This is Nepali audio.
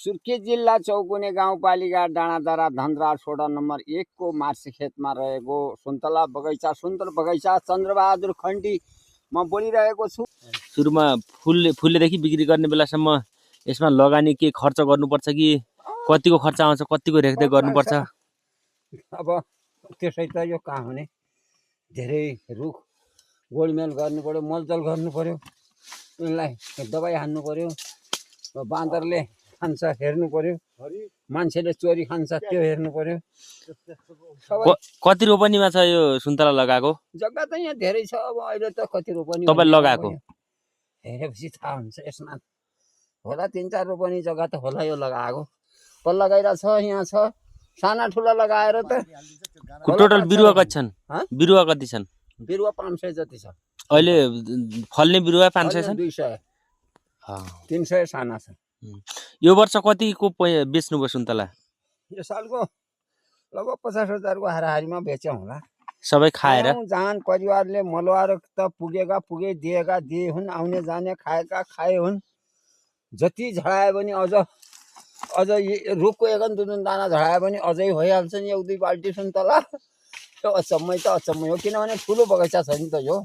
सुर्खेत जिल्ला चौकुने गाउँपालिका डाँडादारा धनराज वडा नम्बर 1 को मार्सीखेतमा रहेको सुन्तला बगैँचा चन्द्रबहादुर खण्डी म बोलिरहेको छु। सुरुमा फुलेदेखि बिक्री गर्ने बेलासम्म यसमा लगानी के खर्च गर्नुपर्छ कि कतिको खर्च आउँछ, कतिको रेखदेख गर्नुपर्छ? अब त्यसै त यो कहाँ हुने, धेरै रुख गोडमेल गर्नु पर्यो, मलजल गर्नु पर्यो, यिनलाई दबाई हान्नु पर्यो, बाँदरले खान्छ हेर्नु पर्यो, मान्छेले चोरी खान्छ त्यो हेर्नु पर्यो। कति रोपनीमा छ यो सुन्तला लगाएको? जग्गा त यहाँ धेरै छ। अब अहिले त कति रोपनी तपाईँ लगाएको हेरेपछि थाहा हुन्छ। यसमा होला 3-4 रोपनी जग्गा त होला यो लगाएको। पल्ला गइरा छ, यहाँ छ, साना ठुला लगाएर त टोटल बिरुवा कति छन्? बिरुवा कति छन्? बिरुवा 500 जति छ। अहिले फल्ने बिरुवा 500 छन्? 200 300 साना छ। यो वर्ष कतिको बेच्नुभयो सुन्तला? यो सालको लगभग 50,000 को हाराहारीमा बेच्यौँ होला। सबै खाएर जान परिवारले मलवार त पुगेका पुगे, दिएका दिए हुन्, आउने जाने खाएका खाए हुन्। जति झडायो भने अझ रुखको 1-2 दाना झडायो भने अझै भइहाल्छ नि 1-2 बाल्टी सुन्तला। त्यो अचम्मै त अचम्मै हो, किनभने ठुलो बगैँचा छ नि त यो।